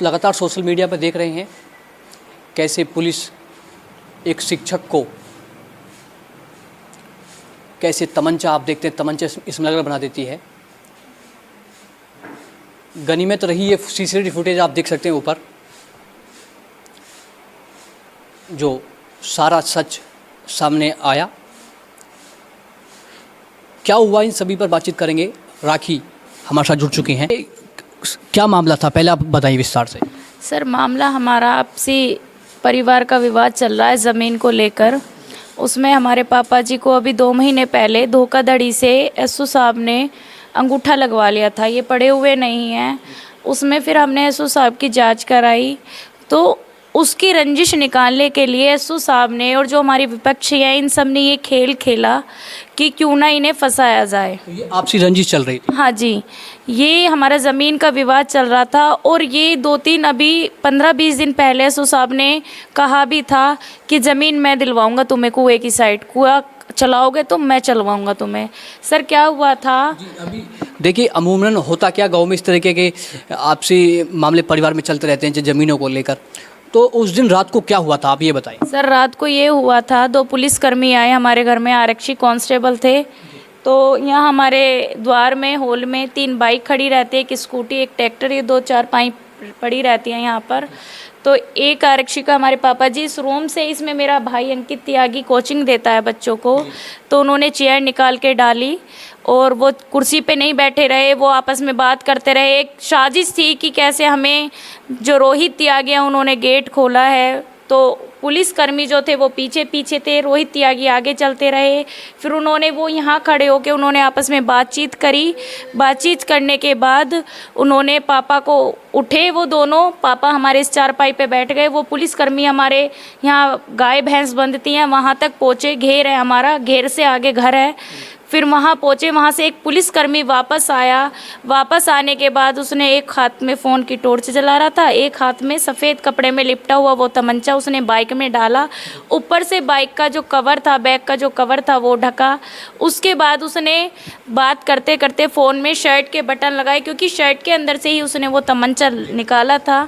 लगातार social media पर देख रहे हैं कैसे पुलिस एक शिक्षक को कैसे तमंचा, आप देखते हैं तमंचा स्मगलर बना देती है। गनीमत रही ये सीसीटीवी फुटेज आप देख सकते हैं ऊपर, जो सारा सच सामने आया। क्या हुआ इन सभी पर बातचीत करेंगे। राखी हमारे साथ जुड़ चुकी हैं। क्या मामला था, पहले आप बताइए विस्तार से। सर, मामला हमारा आपसी परिवार का विवाद चल रहा है ज़मीन को लेकर। उसमें हमारे पापा जी को अभी 2 महीने पहले धोखाधड़ी से एसओ साहब ने अंगूठा लगवा लिया था। ये पड़े हुए नहीं हैं। उसमें फिर हमने एसओ साहब की जांच कराई तो उसकी रंजिश निकालने के लिए एसओ साहब ने और जो हमारी विपक्षी है इन सब ने ये खेल खेला कि क्यों ना इन्हें फंसाया जाए। तो ये आपसी रंजिश चल रही थी? हाँ जी, ये हमारा ज़मीन का विवाद चल रहा था और ये 2-3 अभी 15-20 दिन पहले एसओ साहब ने कहा भी था कि ज़मीन मैं दिलवाऊंगा तुम्हें, कुएं की साइड कुआं चलाओगे तो मैं चलवाऊंगा तुम्हें। सर क्या हुआ था जी, अभी देखिए अमूमन होता क्या गांव में इस तरीके के आपसी मामले परिवार में चलते रहते हैं ज़मीनों को लेकर। तो उस दिन रात को क्या हुआ था, आप ये बताइए। सर, रात को ये हुआ था, 2 पुलिसकर्मी आए हमारे घर में, आरक्षी कांस्टेबल थे। तो यहाँ हमारे द्वार में हॉल में 3 बाइक खड़ी रहती है, एक स्कूटी, एक ट्रैक्टर, ये 2-4 पाइप पड़ी रहती हैं यहाँ पर। तो एक आरक्षी का हमारे पापा जी इस रूम से, इसमें मेरा भाई अंकित त्यागी कोचिंग देता है बच्चों को, तो उन्होंने चेयर निकाल के डाली और वो कुर्सी पे नहीं बैठे रहे, वो आपस में बात करते रहे। एक साजिश थी कि कैसे हमें, जो रोहित त्यागी है उन्होंने गेट खोला है, तो पुलिसकर्मी जो थे वो पीछे पीछे थे, रोहित त्यागी आगे चलते रहे। फिर उन्होंने वो यहाँ खड़े होकर उन्होंने आपस में बातचीत करी। बातचीत करने के बाद उन्होंने पापा को उठे, वो दोनों पापा हमारे इस चारपाई पे बैठ गए। वो पुलिसकर्मी हमारे यहाँ गाय भैंस बंधती हैं वहाँ तक पहुँचे, घेर है हमारा, घेर से आगे घर है। फिर वहाँ पहुँचे, वहाँ से एक पुलिसकर्मी वापस आया। वापस आने के बाद उसने एक हाथ में फ़ोन की टॉर्च जला रहा था, एक हाथ में सफ़ेद कपड़े में लिपटा हुआ वो तमंचा उसने बाइक में डाला। ऊपर से बाइक का जो कवर था, बैग का जो कवर था वो ढका। उसके बाद उसने बात करते करते फ़ोन में शर्ट के बटन लगाए, क्योंकि शर्ट के अंदर से ही उसने वो तमंचा निकाला था।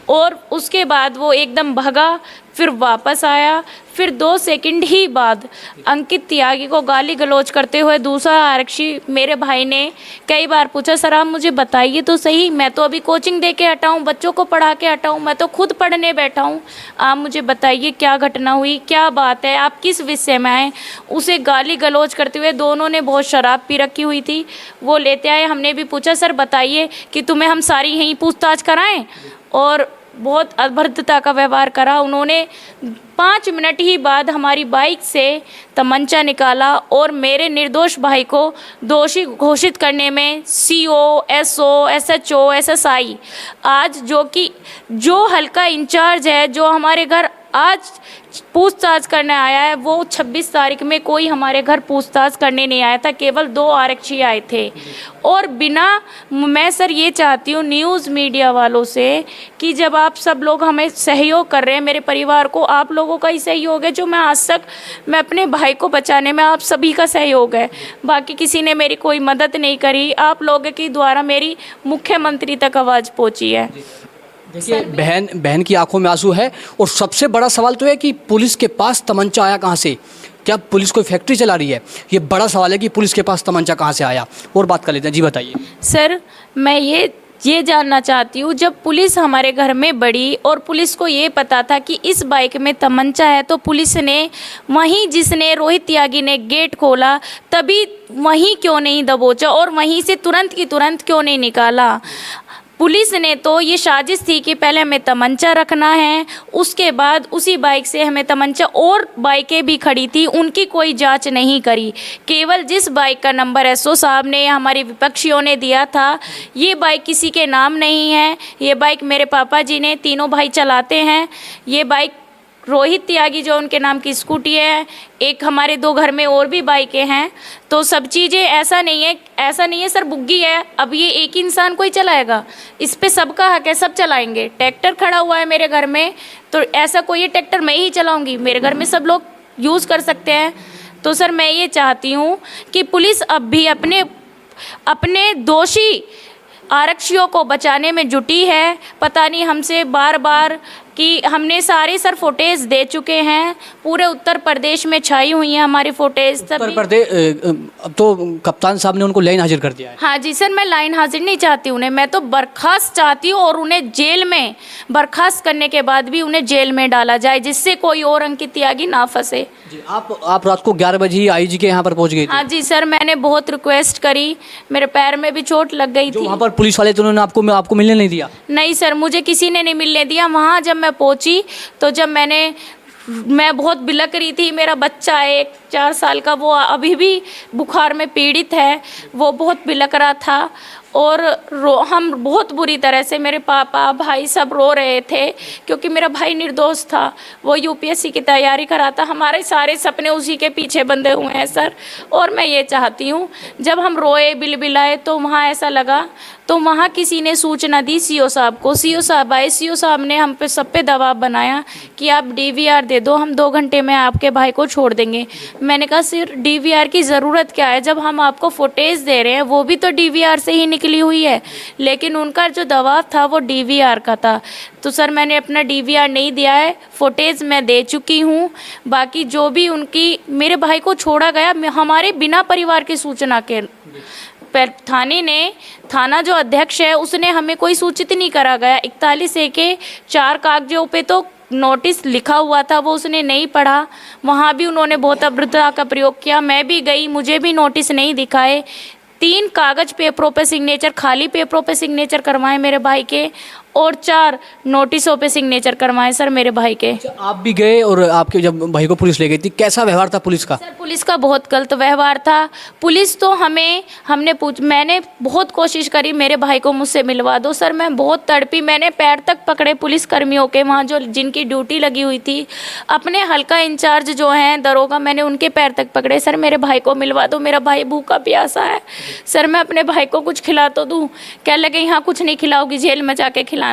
और उसके बाद वो एकदम भगा, फिर वापस आया। फिर 2 सेकंड ही बाद अंकित त्यागी को गाली गलौज करते हुए दूसरा आरक्षी मेरे भाई ने कई बार पूछा, सर आप मुझे बताइए तो सही, मैं तो अभी कोचिंग दे के हटा हूँ, बच्चों को पढ़ा के हटा हूँ, मैं तो खुद पढ़ने बैठा हूँ, आप मुझे बताइए क्या घटना हुई, क्या बात है, आप किस विषय में आए। उसे गाली गलौज करते हुए, दोनों ने बहुत शराब पी रखी हुई थी, वो लेते आए। हमने भी पूछा, सर बताइए कि तुम्हें हम सारी यहीं पूछताछ कराएं, और बहुत अभद्रता का व्यवहार करा। उन्होंने 5 मिनट ही बाद हमारी बाइक से तमंचा निकाला और मेरे निर्दोष भाई को दोषी घोषित करने में सीओ, एसओ, एसएचओ, एसएसआई, आज जो हल्का इंचार्ज है, जो हमारे घर आज पूछताछ करने आया है, वो 26 तारीख में कोई हमारे घर पूछताछ करने नहीं आया था, केवल 2 आरक्षी आए थे। और मैं सर ये चाहती हूँ न्यूज़ मीडिया वालों से कि जब आप सब लोग हमें सहयोग कर रहे हैं, मेरे परिवार को आप लोगों का ही सहयोग है, जो मैं आज तक मैं अपने भाई को बचाने में आप सभी का सहयोग है, बाकी किसी ने मेरी कोई मदद नहीं करी। आप लोगों के द्वारा मेरी मुख्यमंत्री तक आवाज़ पहुँची है। देखिए बहन की आंखों में आंसू है। और सबसे बड़ा सवाल तो है कि पुलिस के पास तमंचा आया कहाँ से? क्या पुलिस कोई फैक्ट्री चला रही है? ये बड़ा सवाल है कि पुलिस के पास तमंचा कहाँ से आया। और बात कर लेते हैं, जी बताइए। सर, मैं ये जानना चाहती हूँ, जब पुलिस हमारे घर में बढ़ी और पुलिस को ये पता था कि इस बाइक में तमंचा है, तो पुलिस ने वहीं, जिसने रोहित त्यागी ने गेट खोला, तभी वहीं क्यों नहीं दबोचा और वहीं से तुरंत की तुरंत क्यों नहीं निकाला? पुलिस ने तो ये साजिश थी कि पहले हमें तमंचा रखना है, उसके बाद उसी बाइक से हमें तमंचा, और बाइकें भी खड़ी थी उनकी कोई जांच नहीं करी। केवल जिस बाइक का नंबर एसओ साहब ने, हमारे विपक्षियों ने दिया था, ये बाइक किसी के नाम नहीं है, ये बाइक मेरे पापा जी ने, तीनों भाई चलाते हैं। ये बाइक रोहित त्यागी जो उनके नाम की स्कूटी है, एक हमारे 2 घर में और भी बाइकें हैं। तो सब चीज़ें ऐसा नहीं है सर, बुग्गी है, अब ये एक ही इंसान कोई चलाएगा, इस पे सबका हक है, सब चलाएंगे। ट्रैक्टर खड़ा हुआ है मेरे घर में, तो ऐसा कोई ये ट्रैक्टर मैं ही चलाऊंगी? मेरे घर में सब लोग यूज़ कर सकते हैं। तो सर मैं ये चाहती हूँ कि पुलिस अब भी अपने दोषी आरक्षियों को बचाने में जुटी है। पता नहीं हमसे बार बार कि हमने सारे सर फुटेज दे चुके हैं, पूरे उत्तर प्रदेश में छाई हुई हैं हमारी फुटेज। उत्तर प्रदेश अब तो कप्तान साहब ने उनको लाइन हाजिर कर दिया है। हाँ जी सर, मैं लाइन हाजिर नहीं चाहती उन्हें, मैं तो बर्खास्त चाहती हूँ और उन्हें जेल में बर्खास्त करने के बाद भी उन्हें जेल में डाला जाए, जिससे कोई और अंकित त्यागी ना फंसे। जी, आप रात को 11 बजे ही आईजी के यहाँ पर पहुँच गई थी? हाँ जी सर, मैंने बहुत रिक्वेस्ट करी, मेरे पैर में भी चोट लग गई जो थी। वहाँ पर पुलिस वाले थे उन्होंने आपको मिलने नहीं दिया? नहीं सर, मुझे किसी ने नहीं मिलने दिया। वहाँ जब मैं पहुँची तो मैं बहुत बिलख रही थी। मेरा बच्चा है 4 साल का, वो अभी भी बुखार में पीड़ित है, वो बहुत बिलख रहा था और हम बहुत बुरी तरह से, मेरे पापा भाई सब रो रहे थे क्योंकि मेरा भाई निर्दोष था, वो यूपीएससी की तैयारी कर रहा था। हमारे सारे सपने उसी के पीछे बंधे हुए हैं सर। और मैं ये चाहती हूँ, जब हम रोए बिलबिलाए तो वहाँ ऐसा लगा, तो वहाँ किसी ने सूचना दी सीओ साहब को। सीओ साहब आए, सीओ साहब ने हम पे सब पे दबाव बनाया कि आप डीवीआर दे दो, हम 2 घंटे में आपके भाई को छोड़ देंगे। मैंने कहा सिर्फ डीवीआर की ज़रूरत क्या है, जब हम आपको फुटेज दे रहे हैं वो भी तो डीवीआर से ही निकली हुई है। लेकिन उनका जो दबाव था वो डीवीआर का था। तो सर मैंने अपना डीवीआर नहीं दिया है, फुटेज मैं दे चुकी हूँ। बाकी जो भी उनकी, मेरे भाई को छोड़ा गया हमारे बिना परिवार की सूचना के। थाना जो अध्यक्ष है उसने हमें कोई सूचित नहीं करा गया। 41A के 4 कागजों पे तो नोटिस लिखा हुआ था, वो उसने नहीं पढ़ा। वहाँ भी उन्होंने बहुत अभद्रता का प्रयोग किया। मैं भी गई, मुझे भी नोटिस नहीं दिखाए। 3 कागज पेपरों पे सिग्नेचर, खाली पेपरों पे सिग्नेचर करवाए मेरे भाई के, और 4 नोटिसों पे सिग्नेचर करवाए सर मेरे भाई के। आप भी गए और आपके जब भाई को पुलिस ले गई थी, कैसा व्यवहार था पुलिस का? सर पुलिस का बहुत गलत व्यवहार था। पुलिस तो मैंने बहुत कोशिश करी मेरे भाई को मुझसे मिलवा दो सर, मैं बहुत तड़पी, मैंने पैर तक पकड़े पुलिस कर्मियों के, वहाँ जो जिनकी ड्यूटी लगी हुई थी। अपने हल्का इंचार्ज जो हैं दरोगा, मैंने उनके पैर तक पकड़े, सर मेरे भाई को मिलवा दो, मेरा भाई भूखा प्यासा है, सर मैं अपने भाई को कुछ खिला तो दूँ। कह लगे यहाँ कुछ नहीं खिलाओगी, जेल में जाके खिलाना।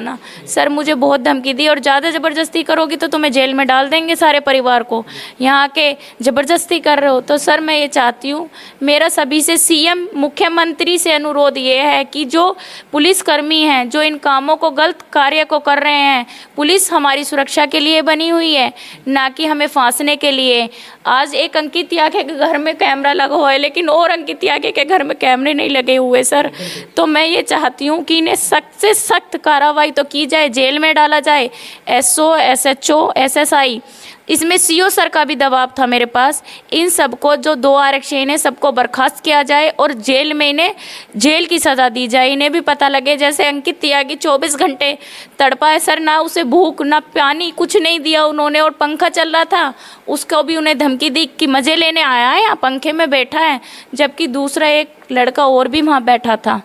सर मुझे बहुत धमकी दी, और ज़्यादा ज़बरदस्ती करोगी तो तुम्हें जेल में डाल देंगे सारे परिवार को, यहाँ के ज़बरदस्ती कर रहे हो। तो सर मैं ये चाहती हूँ, मेरा सभी से सीएम मुख्यमंत्री से अनुरोध ये है कि जो पुलिसकर्मी हैं, जो इन कामों को, गलत कार्य को कर रहे हैं, पुलिस हमारी सुरक्षा के लिए बनी हुई है, ना कि हमें फांसने के लिए। आज एक अंकित त्यागी के घर में कैमरा लगा हुआ है, लेकिन और अंकित त्यागी के घर में कैमरे नहीं लगे हुए सर। तो मैं ये चाहती हूँ कि इन्हें सख्त से सख्त कार्रवाई तो की जाए, जेल में डाला जाए। एसओ, एसएचओ, एसएसआई, इसमें सीओ सर का भी दबाव था मेरे पास। इन सबको, जो 2 आरक्षी हैं, सबको बर्खास्त किया जाए और जेल में इन्हें जेल की सज़ा दी जाए। इन्हें भी पता लगे, जैसे अंकित त्यागी 24 घंटे तड़पा है सर, ना उसे भूख ना पानी कुछ नहीं दिया उन्होंने, और पंखा चल रहा था उसको भी उन्हें धमकी दी कि मज़े लेने आया है, यहाँ पंखे में बैठा है, जबकि दूसरा एक लड़का और भी वहाँ बैठा था।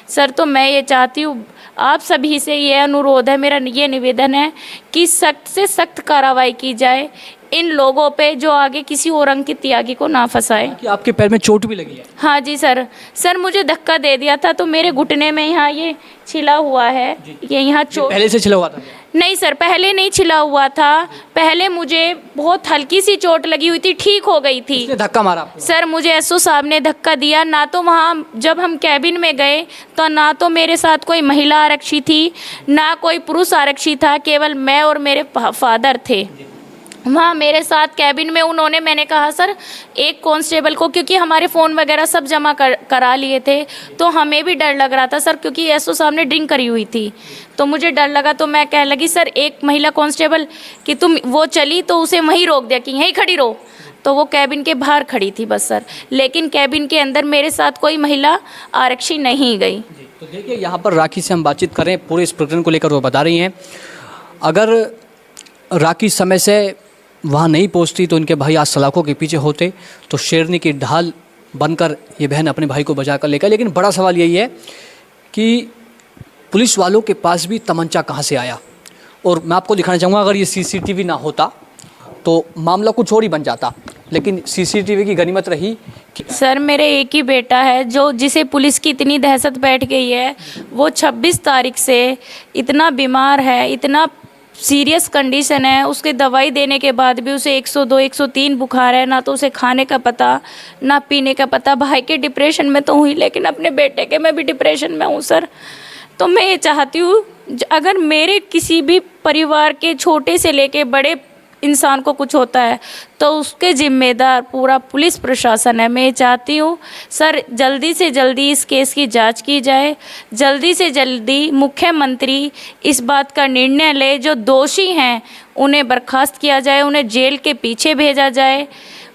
सर तो मैं ये चाहती हूँ, आप सभी से ये अनुरोध है, मेरा ये निवेदन है कि सख्त से सख्त कार्रवाई की जाए इन लोगों पे, जो आगे किसी और अंकित त्यागी को ना फंसाए। कि आपके पैर में चोट भी लगी है? हाँ जी सर, सर मुझे धक्का दे दिया था तो मेरे घुटने में यहाँ ये छिला हुआ है, ये यहाँ चोट। पहले से छिला हुआ था? नहीं सर, पहले नहीं छिला हुआ था, पहले मुझे बहुत हल्की सी चोट लगी हुई थी, ठीक हो गई थी। किसने धक्का मारा आपको? सर मुझे एसओ साहब ने धक्का दिया। ना तो वहाँ जब हम कैबिन में गए तो ना तो मेरे साथ कोई महिला आरक्षी थी, ना कोई पुरुष आरक्षी था, केवल मैं और मेरे फादर थे वहाँ मेरे साथ कैबिन में। उन्होंने, मैंने कहा सर एक कांस्टेबल को, क्योंकि हमारे फ़ोन वगैरह सब जमा करा लिए थे, तो हमें भी डर लग रहा था सर, क्योंकि एसओ साहब ने ड्रिंक करी हुई थी, तो मुझे डर लगा। तो मैं कह लगी सर एक महिला कांस्टेबल कि तुम, वो चली तो उसे वहीं रोक दिया कि यहीं खड़ी रहो, तो वो कैबिन के बाहर खड़ी थी बस सर, लेकिन कैबिन के अंदर मेरे साथ कोई महिला आरक्षी नहीं गई। तो देखिए, यहाँ पर राखी से हम बातचीत करें पूरे इस प्रकरण को लेकर, वो बता रही हैं अगर राखी समय से वहाँ नहीं पहुँचती तो इनके भाई आज सलाखों के पीछे होते, तो शेरनी की ढाल बनकर ये बहन अपने भाई को बचा कर लेकर। लेकिन बड़ा सवाल यही है कि पुलिस वालों के पास भी तमंचा कहाँ से आया। और मैं आपको दिखाना चाहूँगा, अगर ये सीसीटीवी ना होता तो मामला कुछ और ही बन जाता, लेकिन सीसीटीवी की गनीमत रही। सर मेरे एक ही बेटा है जो, जिसे पुलिस की इतनी दहशत बैठ गई है, वो 26 तारीख से इतना बीमार है, इतना सीरियस कंडीशन है, उसके दवाई देने के बाद भी उसे 102 103 बुखार है, ना तो उसे खाने का पता ना पीने का पता। भाई के डिप्रेशन में तो हुई, लेकिन अपने बेटे के मैं भी डिप्रेशन में हूँ सर। तो मैं ये चाहती हूँ अगर मेरे किसी भी परिवार के छोटे से लेके बड़े इंसान को कुछ होता है तो उसके जिम्मेदार पूरा पुलिस प्रशासन है। मैं चाहती हूँ सर जल्दी से जल्दी इस केस की जांच की जाए, जल्दी से जल्दी मुख्यमंत्री इस बात का निर्णय ले, जो दोषी हैं उन्हें बर्खास्त किया जाए, उन्हें जेल के पीछे भेजा जाए।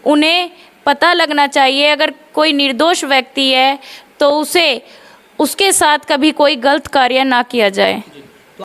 उन्हें पता लगना चाहिए अगर कोई निर्दोष व्यक्ति है तो उसे उसके साथ कभी कोई गलत कार्य ना किया जाए।